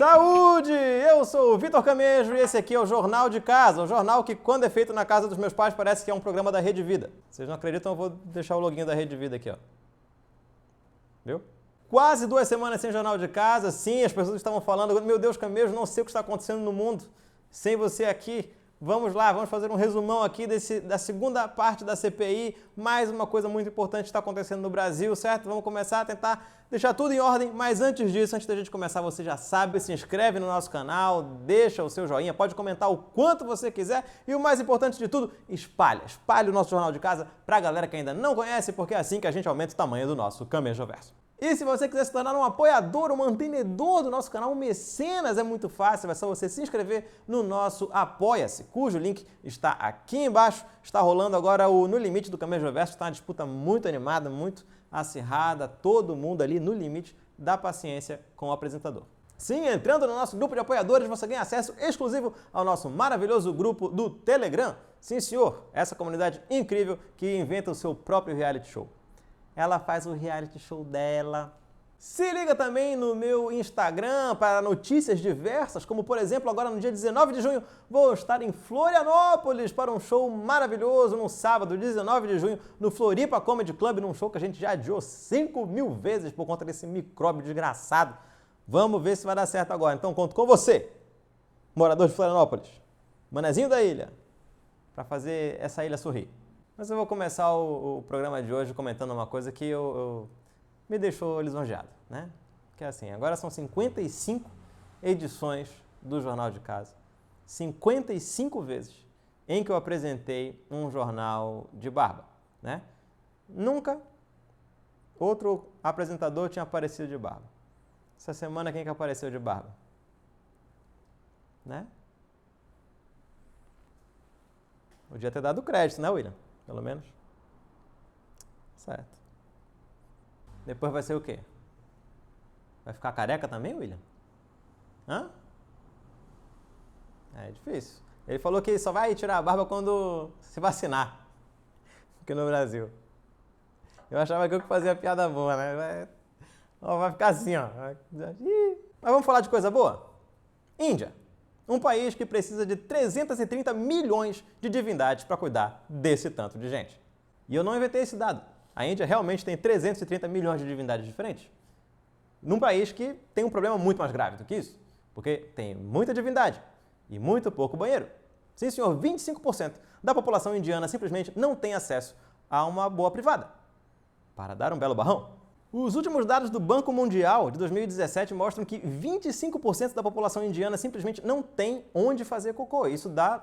Saúde! Eu sou o Vitor Camejo e esse aqui é o Jornal de Casa, um jornal que, quando é feito na casa dos meus pais, parece que é um programa da Rede Vida. Vocês não acreditam, eu vou deixar o loginho da Rede Vida aqui, ó. Viu? Quase 2 semanas sem Jornal de Casa, sim, as pessoas estavam falando, meu Deus, Camejo, não sei o que está acontecendo no mundo sem você aqui. Vamos lá, vamos fazer um resumão aqui da segunda parte da CPI. Mais uma coisa muito importante está acontecendo no Brasil, certo? Vamos começar a tentar deixar tudo em ordem, mas antes disso, antes da gente começar, você já sabe, se inscreve no nosso canal, deixa o seu joinha, pode comentar o quanto você quiser e o mais importante de tudo, espalhe o nosso Jornal de Casa para a galera que ainda não conhece, porque é assim que a gente aumenta o tamanho do nosso Camejoverso. E se você quiser se tornar um apoiador, um mantenedor do nosso canal, um mecenas, é muito fácil, é só você se inscrever no nosso Apoia-se, cujo link está aqui embaixo. Está rolando agora o No Limite do Camejoverso, está uma disputa muito animada, muito acirrada, todo mundo ali no limite da paciência com o apresentador. Sim, entrando no nosso grupo de apoiadores, você ganha acesso exclusivo ao nosso maravilhoso grupo do Telegram. Sim, senhor, essa comunidade incrível que inventa o seu próprio reality show. Ela faz o reality show dela. Se liga também no meu Instagram para notícias diversas, como por exemplo, agora no dia 19 de junho, vou estar em Florianópolis para um show maravilhoso, no sábado, 19 de junho, no Floripa Comedy Club, num show que a gente já adiou 5.000 vezes por conta desse micróbio desgraçado. Vamos ver se vai dar certo agora. Então conto com você, morador de Florianópolis, manezinho da ilha, para fazer essa ilha sorrir. Mas eu vou começar o programa de hoje comentando uma coisa que me deixou lisonjeado, né? Que é assim, agora são 55 edições do Jornal de Casa, 55 vezes em que eu apresentei um jornal de barba, né? Nunca outro apresentador tinha aparecido de barba. Essa semana quem que apareceu de barba? Né? Podia ter dado crédito, né, William? Pelo menos. Certo. Depois vai ser o quê? Vai ficar careca também, William? Hã? É difícil. Ele falou que só vai tirar a barba quando se vacinar. Aqui no Brasil. Eu achava que eu que fazia piada boa, né? Vai ficar assim, ó. Mas vamos falar de coisa boa? Índia. Um país que precisa de 330 milhões de divindades para cuidar desse tanto de gente. E eu não inventei esse dado. A Índia realmente tem 330 milhões de divindades diferentes. Num país que tem um problema muito mais grave do que isso. Porque tem muita divindade e muito pouco banheiro. Sim, senhor, 25% da população indiana simplesmente não tem acesso a uma boa privada. Para dar um belo barrão. Os últimos dados do Banco Mundial de 2017 mostram que 25% da população indiana simplesmente não tem onde fazer cocô. Isso dá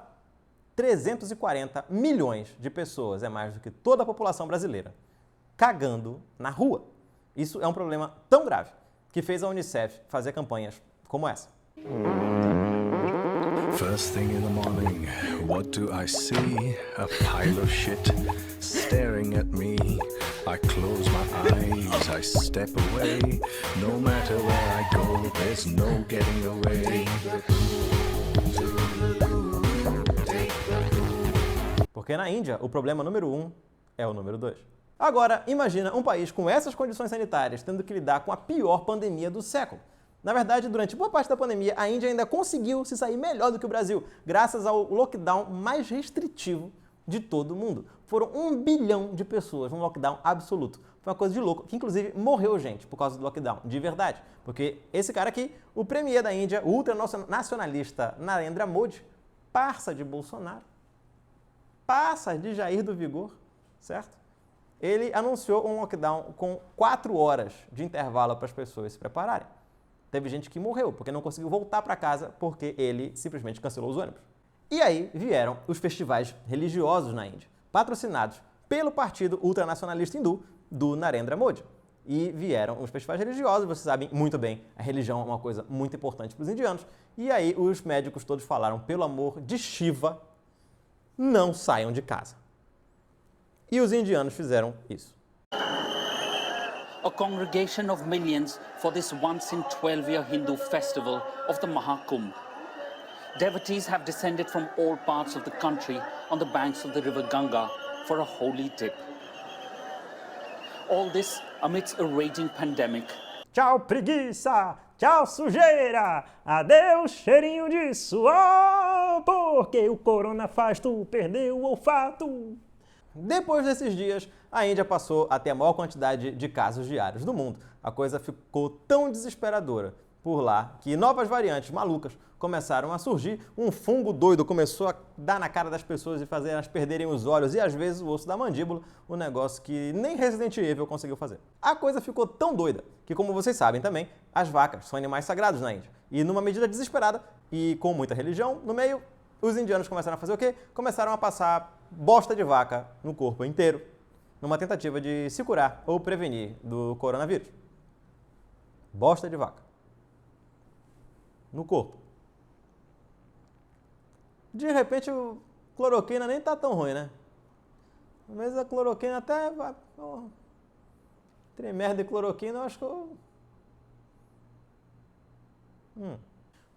340 milhões de pessoas, é mais do que toda a população brasileira, cagando na rua. Isso é um problema tão grave que fez a Unicef fazer campanhas como essa. First thing in the morning, what do I see? A pile of shit staring at me. I close my eyes, I step away. No matter where I go, there's no getting away. Porque na Índia, o problema número 1 é o número 2. Agora, imagina um país com essas condições sanitárias tendo que lidar com a pior pandemia do século. Na verdade, durante boa parte da pandemia, a Índia ainda conseguiu se sair melhor do que o Brasil, graças ao lockdown mais restritivo de todo o mundo. Foram 1 bilhão de pessoas num lockdown absoluto. Foi uma coisa de louco, que inclusive morreu gente por causa do lockdown, de verdade. Porque esse cara aqui, o premier da Índia, o ultranacionalista Narendra Modi, parça de Bolsonaro, parça de Jair do Vigor, certo? Ele anunciou um lockdown com 4 horas de intervalo para as pessoas se prepararem. Teve gente que morreu porque não conseguiu voltar para casa porque ele simplesmente cancelou os ônibus. E aí vieram os festivais religiosos na Índia, patrocinados pelo partido ultranacionalista hindu do Narendra Modi. E vieram os festivais religiosos, vocês sabem muito bem, a religião é uma coisa muito importante para os indianos. E aí os médicos todos falaram, pelo amor de Shiva, não saiam de casa. E os indianos fizeram isso. A congregation of millions for this once in 12-year Hindu festival of the Mahakumbh. Devotees have descended from all parts of the country on the banks of the river Ganga for a holy dip. All this amidst a raging pandemic. Tchau, preguiça! Tchau, sujeira! Adeus, cheirinho de suor! Porque o corona faz tu perder o olfato. Depois desses dias, a Índia passou a ter a maior quantidade de casos diários do mundo. A coisa ficou tão desesperadora por lá que novas variantes malucas começaram a surgir. Um fungo doido começou a dar na cara das pessoas e fazer elas perderem os olhos e às vezes o osso da mandíbula, um negócio que nem Resident Evil conseguiu fazer. A coisa ficou tão doida que, como vocês sabem também, as vacas são animais sagrados na Índia. E numa medida desesperada e com muita religião no meio, os indianos começaram a fazer o quê? Começaram a passar bosta de vaca no corpo inteiro, numa tentativa de se curar ou prevenir do coronavírus. Bosta de vaca no corpo. De repente, o cloroquina nem tá tão ruim, né? Mas a cloroquina até... merda de cloroquina, eu acho que eu...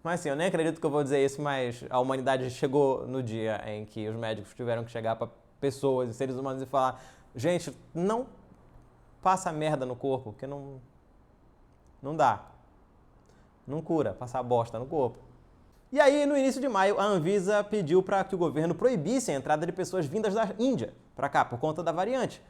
Mas sim, eu nem acredito que eu vou dizer isso, mas a humanidade chegou no dia em que os médicos tiveram que chegar para pessoas e seres humanos e falar: gente, não passa merda no corpo, porque não dá. Não cura passar bosta no corpo. E aí, no início de maio, a Anvisa pediu para que o governo proibisse a entrada de pessoas vindas da Índia para cá, por conta da variante.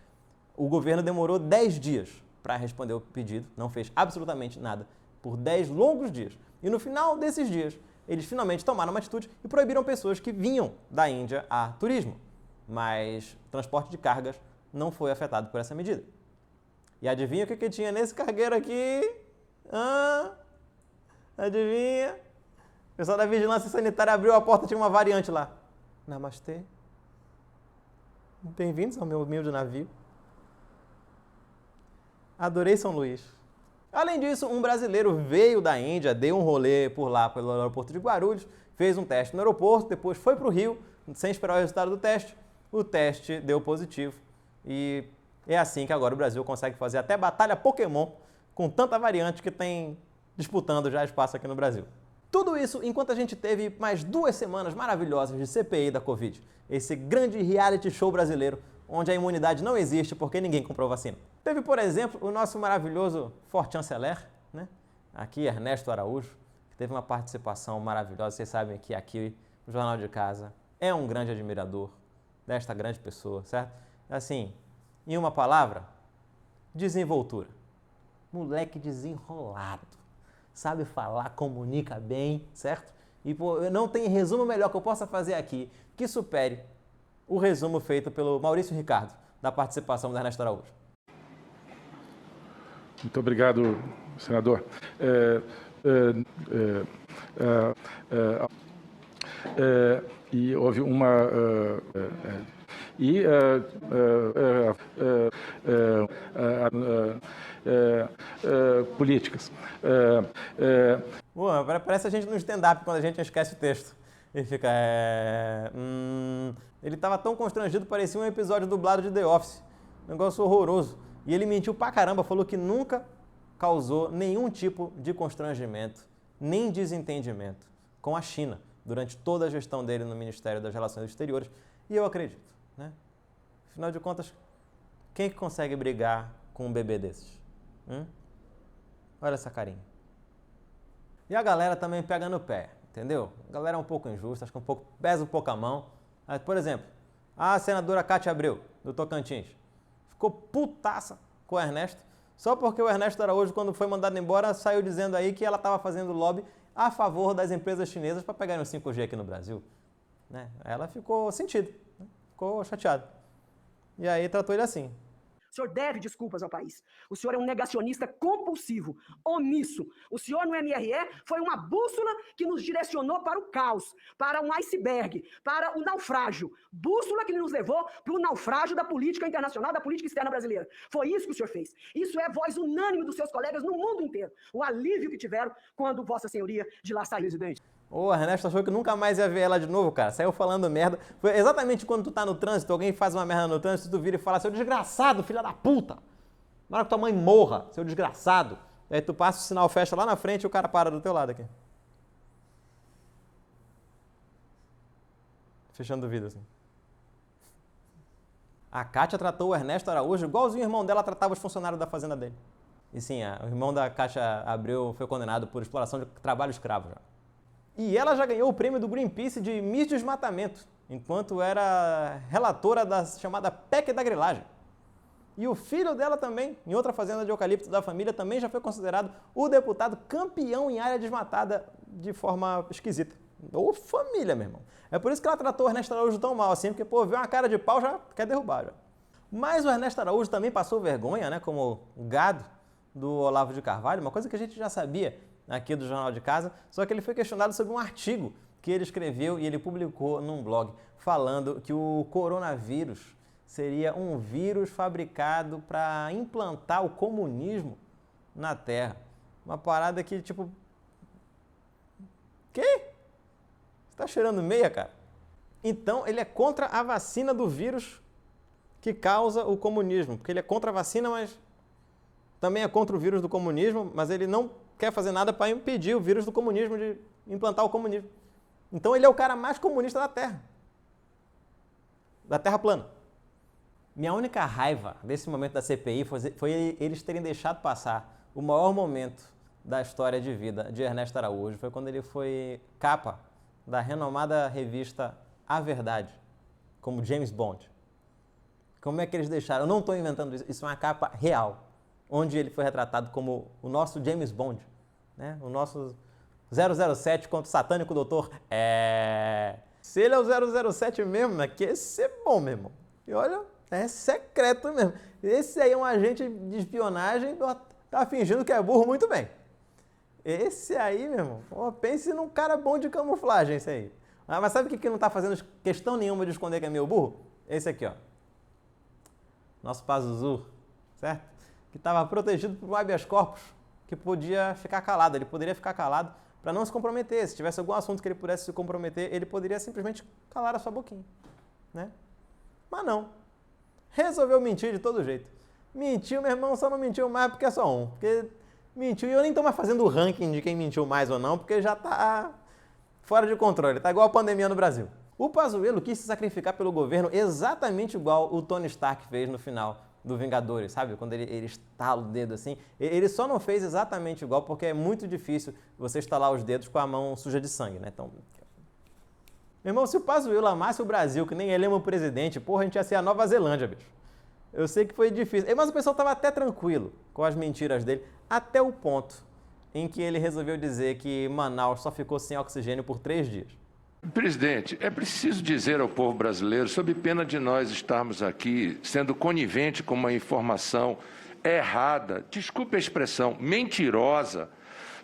O governo demorou 10 dias para responder o pedido, não fez absolutamente nada, por 10 longos dias. E no final desses dias, eles finalmente tomaram uma atitude e proibiram pessoas que vinham da Índia a turismo. Mas o transporte de cargas não foi afetado por essa medida. E adivinha o que tinha nesse cargueiro aqui? Adivinha? O pessoal da Vigilância Sanitária abriu a porta e tinha uma variante lá. Namastê. Bem-vindos ao meu humilde navio. Adorei São Luís. Além disso, um brasileiro veio da Índia, deu um rolê por lá, pelo aeroporto de Guarulhos, fez um teste no aeroporto, depois foi para o Rio, sem esperar o resultado do teste. O teste deu positivo e é assim que agora o Brasil consegue fazer até batalha Pokémon com tanta variante que tem disputando já espaço aqui no Brasil. Tudo isso enquanto a gente teve mais 2 semanas maravilhosas de CPI da Covid, esse grande reality show brasileiro, onde a imunidade não existe porque ninguém comprou vacina. Teve, por exemplo, o nosso maravilhoso Forte Chanceler, né? Aqui, Ernesto Araújo, que teve uma participação maravilhosa. Vocês sabem que aqui, o Jornal de Casa é um grande admirador desta grande pessoa, certo? Assim, em uma palavra, desenvoltura. Moleque desenrolado. Sabe falar, comunica bem, certo? E pô, não tem resumo melhor que eu possa fazer aqui que supere o resumo feito pelo Maurício Ricardo, da participação do Ernesto Araújo. Muito obrigado, senador. E houve uma... políticas. Parece a gente no stand-up quando a gente esquece o texto. E fica... Ele estava tão constrangido, parecia um episódio dublado de The Office. Um negócio horroroso. E ele mentiu pra caramba, falou que nunca causou nenhum tipo de constrangimento, nem desentendimento com a China durante toda a gestão dele no Ministério das Relações Exteriores. E eu acredito, né? Afinal de contas, quem que consegue brigar com um bebê desses? Olha essa carinha. E a galera também pega no pé, entendeu? A galera é um pouco injusta, acho que pesa um pouco a mão. Por exemplo, a senadora Cátia Abreu, do Tocantins, ficou putaça com o Ernesto, só porque o Ernesto Araújo, quando foi mandado embora, saiu dizendo aí que ela estava fazendo lobby a favor das empresas chinesas para pegarem o 5G aqui no Brasil. Né? Ela ficou sentida, né? Ficou chateada. E aí tratou ele assim. O senhor deve desculpas ao país. O senhor é um negacionista compulsivo, omisso. O senhor no MRE foi uma bússola que nos direcionou para o caos, para um iceberg, para o naufrágio. Bússola que nos levou para o naufrágio da política internacional, da política externa brasileira. Foi isso que o senhor fez. Isso é voz unânime dos seus colegas no mundo inteiro. O alívio que tiveram quando Vossa Senhoria de lá saiu, presidente. O Ernesto achou que nunca mais ia ver ela de novo, cara. Saiu falando merda. Foi exatamente quando tu tá no trânsito, alguém faz uma merda no trânsito, tu vira e fala: seu desgraçado, filha da puta. Na hora que tua mãe morra, seu desgraçado. Aí tu passa, o sinal fecha lá na frente e o cara para do teu lado aqui. Fechando o vidro, assim. A Cátia tratou o Ernesto Araújo igualzinho o irmão dela tratava os funcionários da fazenda dele. E sim, o irmão da Caixa Abreu foi condenado por exploração de trabalho escravo. Já. E ela já ganhou o prêmio do Greenpeace de Miss Desmatamento, enquanto era relatora da chamada PEC da grilagem. E o filho dela também, em outra fazenda de eucalipto da família, também já foi considerado o deputado campeão em área desmatada de forma esquisita. Ô família, meu irmão. É por isso que ela tratou o Ernesto Araújo tão mal assim, porque, pô, vê uma cara de pau, já quer derrubar. Já. Mas o Ernesto Araújo também passou vergonha, né, como o gado do Olavo de Carvalho, uma coisa que a gente já sabia aqui do Jornal de Casa, só que ele foi questionado sobre um artigo que ele escreveu e ele publicou num blog, falando que o coronavírus seria um vírus fabricado para implantar o comunismo na Terra. Uma parada que, tipo... Quê? Você tá cheirando meia, cara? Então, ele é contra a vacina do vírus que causa o comunismo. Porque ele é contra a vacina, mas também é contra o vírus do comunismo, mas ele não quer fazer nada para impedir o vírus do comunismo de implantar o comunismo. Então, ele é o cara mais comunista da Terra. Da Terra plana. Minha única raiva desse momento da CPI foi eles terem deixado passar o maior momento da história de vida de Ernesto Araújo. Foi quando ele foi capa da renomada revista A Verdade, como James Bond. Como é que eles deixaram? Eu não estou inventando isso, isso é uma capa real, onde ele foi retratado como o nosso James Bond, né? O nosso 007 contra o satânico doutor. Se ele é o 007 mesmo, né? Que esse é bom, meu irmão. E olha, é secreto mesmo. Esse aí é um agente de espionagem, tá fingindo que é burro muito bem. Esse aí, meu irmão, pense num cara bom de camuflagem, esse aí. Mas sabe o que não tá fazendo questão nenhuma de esconder que é meio burro? Esse aqui, ó. Nosso Pazuzu, certo? Que estava protegido por um habeas corpus, que podia ficar calado. Ele poderia ficar calado para não se comprometer. Se tivesse algum assunto que ele pudesse se comprometer, ele poderia simplesmente calar a sua boquinha, né? Mas não. Resolveu mentir de todo jeito. Mentiu, meu irmão, só não mentiu mais porque é só um. Porque mentiu e eu nem tô mais fazendo o ranking de quem mentiu mais ou não, porque já tá fora de controle. Tá igual a pandemia no Brasil. O Pazuello quis se sacrificar pelo governo exatamente igual o Tony Stark fez no final do Vingadores, sabe? Quando ele estala o dedo assim. Ele só não fez exatamente igual porque é muito difícil você estalar os dedos com a mão suja de sangue, né? Então, meu irmão, se o Pazuello amasse o Brasil, que nem ele ama o presidente, porra, a gente ia ser a Nova Zelândia, bicho. Eu sei que foi difícil. Mas o pessoal estava até tranquilo com as mentiras dele, até o ponto em que ele resolveu dizer que Manaus só ficou sem oxigênio por 3 dias. Presidente, é preciso dizer ao povo brasileiro, sob pena de nós estarmos aqui sendo conivente com uma informação errada, desculpe a expressão, mentirosa.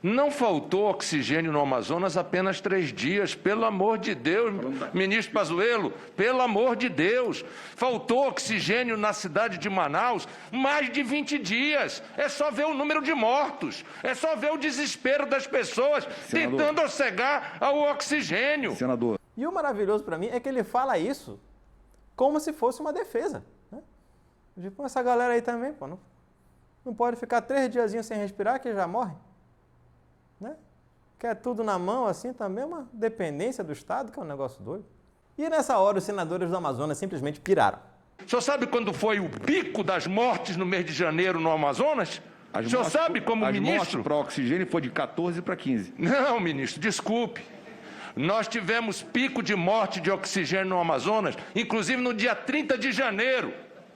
Não faltou oxigênio no Amazonas apenas 3 dias, pelo amor de Deus, ministro Pazuello, pelo amor de Deus. Faltou oxigênio na cidade de Manaus mais de 20 dias. É só ver o número de mortos, é só ver o desespero das pessoas tentando cegar ao oxigênio. Senador. E o maravilhoso para mim é que ele fala isso como se fosse uma defesa, né? Tipo, essa galera aí também, pô, não pode ficar 3 diazinhos sem respirar que já morre. Né? Quer tudo na mão, assim, também é uma dependência do Estado, que é um negócio doido. E nessa hora, os senadores do Amazonas simplesmente piraram. O senhor sabe quando foi o pico das mortes no mês de janeiro no Amazonas? O senhor sabe como ministro? As mortes para oxigênio foi de 14 para 15. Não, ministro, desculpe. Nós tivemos pico de morte de oxigênio no Amazonas, inclusive no dia 30 de janeiro.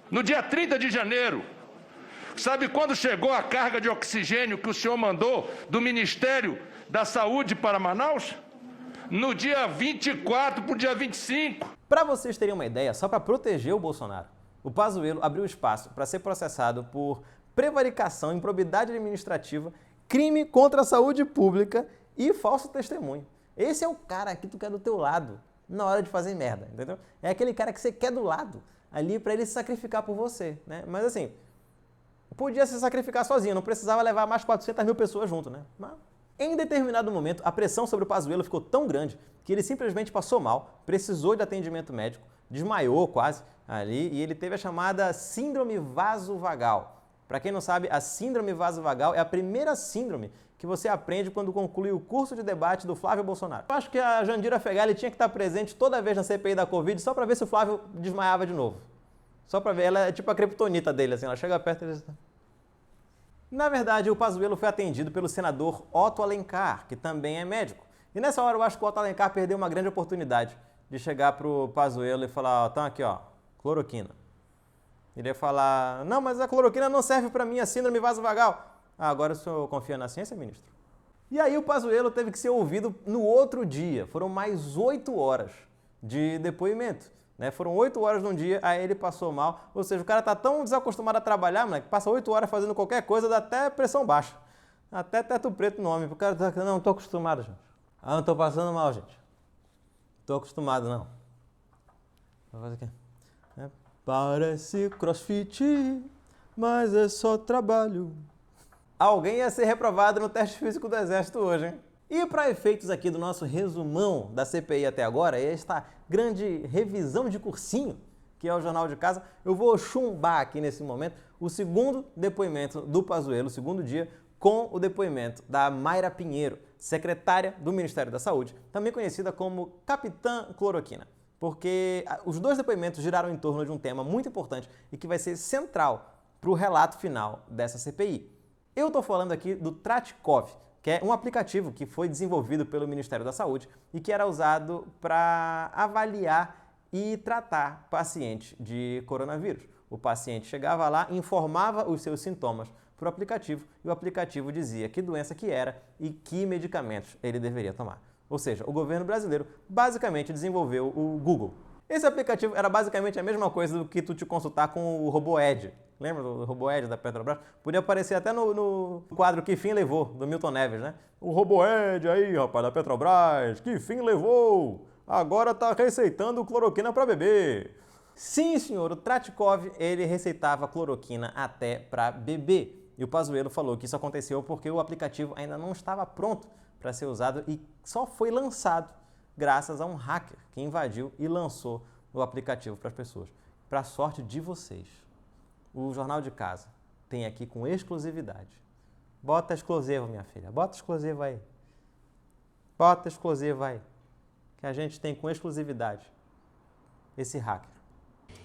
No dia 30 de janeiro. Sabe quando chegou a carga de oxigênio que o senhor mandou do Ministério da Saúde para Manaus? No dia 24 para o dia 25. Para vocês terem uma ideia, só para proteger o Bolsonaro, o Pazuello abriu espaço para ser processado por prevaricação, improbidade administrativa, crime contra a saúde pública e falso testemunho. Esse é o cara que tu quer do teu lado na hora de fazer merda, entendeu? É aquele cara que você quer do lado ali para ele se sacrificar por você, né? Mas assim, podia se sacrificar sozinho, não precisava levar mais 400 mil pessoas junto, né? Mas, em determinado momento, a pressão sobre o Pazuello ficou tão grande que ele simplesmente passou mal, precisou de atendimento médico, desmaiou quase ali e ele teve a chamada síndrome vasovagal. Para quem não sabe, a síndrome vasovagal é a primeira síndrome que você aprende quando conclui o curso de debate do Flávio Bolsonaro. Eu acho que a Jandira Fegali tinha que estar presente toda vez na CPI da Covid só para ver se o Flávio desmaiava de novo. Só pra ver, ela é tipo a criptonita dele, assim, ela chega perto e ele... Na verdade, o Pazuello foi atendido pelo senador Otto Alencar, que também é médico. E nessa hora eu acho que o Otto Alencar perdeu uma grande oportunidade de chegar pro Pazuello e falar, ó, tá aqui, ó, cloroquina. Ele ia falar, não, mas a cloroquina não serve para mim, a síndrome vasovagal. Ah, agora o senhor confia na ciência, ministro? E aí o Pazuello teve que ser ouvido no outro dia. Foram mais 8 horas de depoimento. Né? Foram 8 horas num dia, aí ele passou mal. Ou seja, o cara tá tão desacostumado a trabalhar, moleque, passa 8 horas fazendo qualquer coisa, dá até pressão baixa. Até teto preto no homem. O cara tá, não tô acostumado, gente. Ah, não tô passando mal, gente. Tô acostumado, não. Vou fazer o quê? Parece crossfit, mas é só trabalho. Alguém ia ser reprovado no teste físico do Exército hoje, hein? E para efeitos aqui do nosso resumão da CPI até agora, esta grande revisão de cursinho, que é o Jornal de Casa, eu vou chumbar aqui nesse momento o segundo depoimento do Pazuello, o segundo dia, com o depoimento da Mayra Pinheiro, secretária do Ministério da Saúde, também conhecida como Capitã Cloroquina. Porque os dois depoimentos giraram em torno de um tema muito importante e que vai ser central para o relato final dessa CPI. Eu estou falando aqui do Tratikov, que é um aplicativo que foi desenvolvido pelo Ministério da Saúde e que era usado para avaliar e tratar pacientes de coronavírus. O paciente chegava lá, informava os seus sintomas para o aplicativo e o aplicativo dizia que doença que era e que medicamentos ele deveria tomar. Ou seja, o governo brasileiro basicamente desenvolveu o Google. Esse aplicativo era basicamente a mesma coisa do que tu te consultar com o RoboEd. Lembra do RoboEd da Petrobras? Podia aparecer até no quadro Que Fim Levou, do Milton Neves, né? O RoboEd aí, rapaz, da Petrobras, que fim levou? Agora tá receitando cloroquina para bebê. Sim, senhor, o Tratikov, ele receitava cloroquina até para bebê. E o Pazuello falou que isso aconteceu porque o aplicativo ainda não estava pronto para ser usado e só foi lançado graças a um hacker que invadiu e lançou o aplicativo para as pessoas. Para a sorte de vocês, o Jornal de Casa tem aqui com exclusividade. Bota exclusivo, minha filha. Bota exclusivo aí. Bota exclusivo aí. Que a gente tem com exclusividade esse hacker.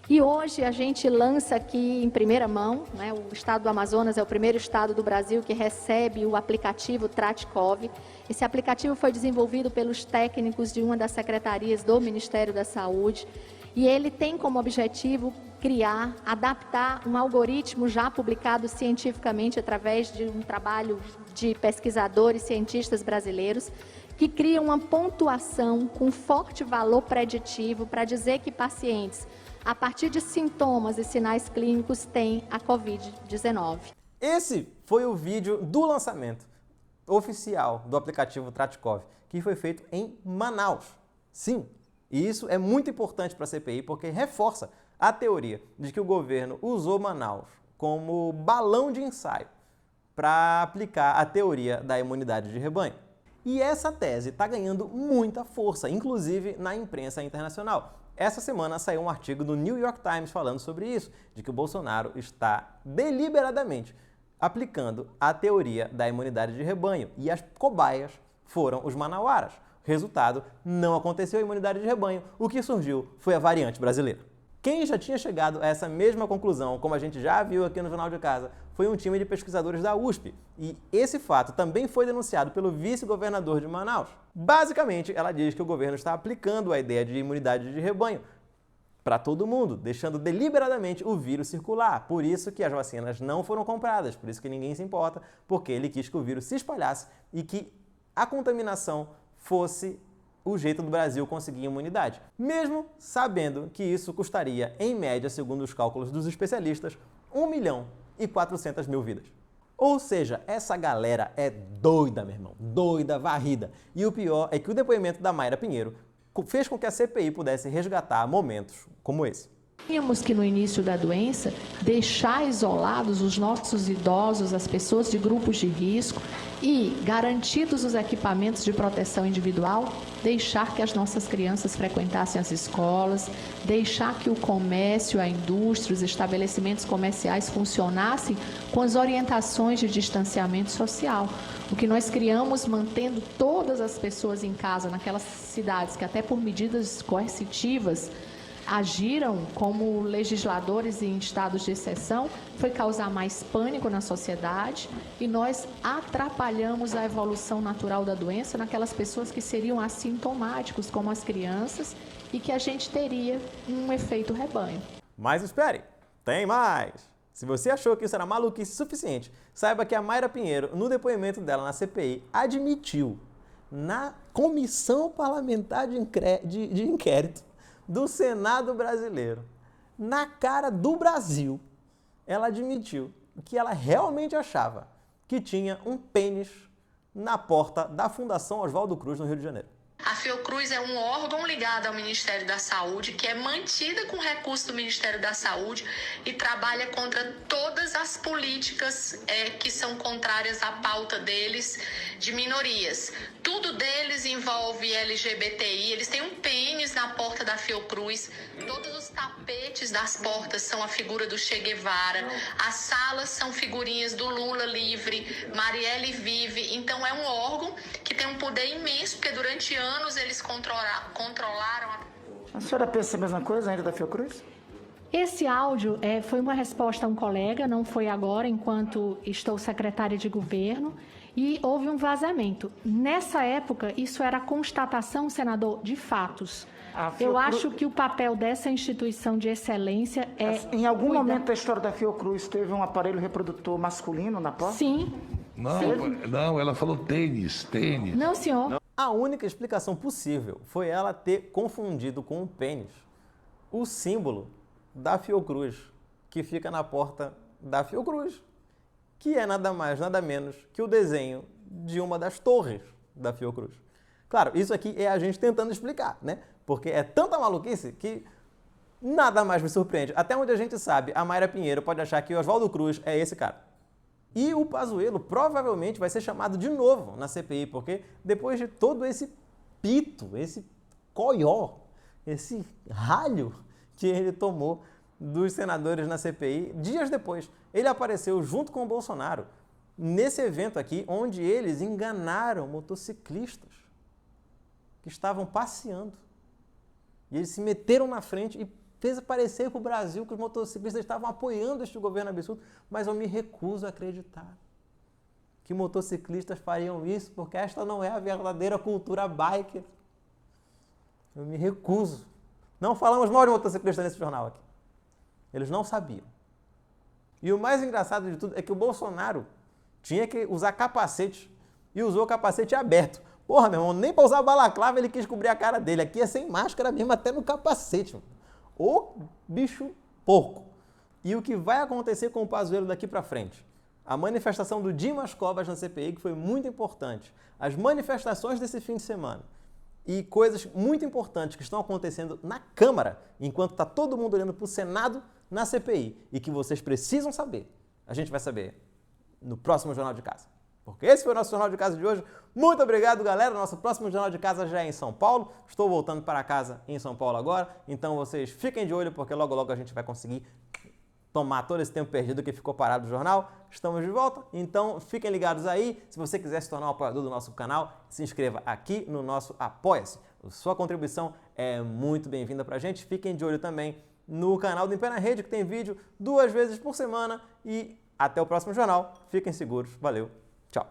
E hoje a gente lança aqui em primeira mão, né, o estado do Amazonas é o primeiro estado do Brasil que recebe o aplicativo Tratikov. Esse aplicativo foi desenvolvido pelos técnicos de uma das secretarias do Ministério da Saúde e ele tem como objetivo criar, adaptar um algoritmo já publicado cientificamente através de um trabalho de pesquisadores e cientistas brasileiros que cria uma pontuação com forte valor preditivo para dizer que pacientes a partir de sintomas e sinais clínicos, tem a Covid-19. Esse foi o vídeo do lançamento oficial do aplicativo Tratikov, que foi feito em Manaus. Sim, e isso é muito importante para a CPI, porque reforça a teoria de que o governo usou Manaus como balão de ensaio para aplicar a teoria da imunidade de rebanho. E essa tese está ganhando muita força, inclusive na imprensa internacional. Essa semana saiu um artigo do New York Times falando sobre isso, de que o Bolsonaro está deliberadamente aplicando a teoria da imunidade de rebanho e as cobaias foram os manauaras. Resultado, não aconteceu a imunidade de rebanho, o que surgiu foi a variante brasileira. Quem já tinha chegado a essa mesma conclusão, como a gente já viu aqui no Jornal de Casa, foi um time de pesquisadores da USP. E esse fato também foi denunciado pelo vice-governador de Manaus. Basicamente, ela diz que o governo está aplicando a ideia de imunidade de rebanho para todo mundo, deixando deliberadamente o vírus circular. Por isso que as vacinas não foram compradas, por isso que ninguém se importa, porque ele quis que o vírus se espalhasse e que a contaminação fosse o jeito do Brasil conseguir imunidade, mesmo sabendo que isso custaria, em média, segundo os cálculos dos especialistas, 1.400.000 vidas. Ou seja, essa galera é doida, meu irmão, doida, varrida. E o pior é que o depoimento da Mayra Pinheiro fez com que a CPI pudesse resgatar momentos como esse. Tínhamos que, no início da doença, deixar isolados os nossos idosos, as pessoas de grupos de risco e, garantidos os equipamentos de proteção individual, deixar que as nossas crianças frequentassem as escolas, deixar que o comércio, a indústria, os estabelecimentos comerciais funcionassem com as orientações de distanciamento social. O que nós criamos mantendo todas as pessoas em casa, naquelas cidades que até por medidas coercitivas agiram como legisladores em estados de exceção foi causar mais pânico na sociedade e nós atrapalhamos a evolução natural da doença naquelas pessoas que seriam assintomáticos, como as crianças, e que a gente teria um efeito rebanho. Mas espere, tem mais! Se você achou que isso era maluquice suficiente, saiba que a Mayra Pinheiro, no depoimento dela na CPI, admitiu na Comissão Parlamentar de Inquérito do Senado Brasileiro, na cara do Brasil, ela admitiu que ela realmente achava que tinha um pênis na porta da Fundação Oswaldo Cruz, no Rio de Janeiro. A Fiocruz é um órgão ligado ao Ministério da Saúde, que é mantida com recursos do Ministério da Saúde e trabalha contra todas as políticas que são contrárias à pauta deles de minorias. Tudo deles envolve LGBTI, eles têm um pênis na porta da Fiocruz, todos os tapetes das portas são a figura do Che Guevara, as salas são figurinhas do Lula livre, Marielle vive, então é um órgão que tem um poder imenso, porque durante anos eles controlaram a senhora pensa a mesma coisa ainda da Fiocruz? Esse áudio foi uma resposta a um colega, não foi agora, enquanto estou secretária de governo, e houve um vazamento. Nessa época, isso era constatação, senador, de fatos. Eu acho que o papel dessa instituição de excelência é... Em algum momento da história da Fiocruz teve um aparelho reprodutor masculino na porta? Sim. Não, ela falou tênis. Não, senhor. A única explicação possível foi ela ter confundido com o pênis o símbolo da Fiocruz, que fica na porta da Fiocruz, que é nada mais, nada menos que o desenho de uma das torres da Fiocruz. Claro, isso aqui é a gente tentando explicar, né? Porque é tanta maluquice que nada mais me surpreende. Até onde a gente sabe, a Mayra Pinheiro pode achar que o Oswaldo Cruz é esse cara. E o Pazuello provavelmente vai ser chamado de novo na CPI, porque depois de todo esse pito, esse coió, esse ralho que ele tomou dos senadores na CPI, dias depois, ele apareceu junto com o Bolsonaro nesse evento aqui, onde eles enganaram motociclistas que estavam passeando. E eles se meteram na frente e fez parecer para o Brasil que os motociclistas estavam apoiando este governo absurdo, mas eu me recuso a acreditar que motociclistas fariam isso, porque esta não é a verdadeira cultura biker. Eu me recuso. Não falamos mal de motociclista nesse jornal aqui. Eles não sabiam. E o mais engraçado de tudo é que o Bolsonaro tinha que usar capacete e usou o capacete aberto. Porra, meu irmão, nem para usar balaclava ele quis cobrir a cara dele. Aqui é sem máscara mesmo, até no capacete, mano. Ô bicho porco. E o que vai acontecer com o Pazuello daqui para frente? A manifestação do Dimas Covas na CPI, que foi muito importante. As manifestações desse fim de semana. E coisas muito importantes que estão acontecendo na Câmara, enquanto está todo mundo olhando para o Senado na CPI. E que vocês precisam saber. A gente vai saber no próximo Jornal de Casa. Porque esse foi o nosso Jornal de Casa de hoje. Muito obrigado, galera. Nosso próximo Jornal de Casa já é em São Paulo. Estou voltando para casa em São Paulo agora. Então vocês fiquem de olho, porque logo, logo a gente vai conseguir tomar todo esse tempo perdido que ficou parado do jornal. Estamos de volta. Então fiquem ligados aí. Se você quiser se tornar um apoiador do nosso canal, se inscreva aqui no nosso Apoia-se. Sua contribuição é muito bem-vinda pra gente. Fiquem de olho também no canal do Em Pé na Rede, que tem vídeo 2 vezes por semana. E até o próximo jornal. Fiquem seguros. Valeu. Tchau.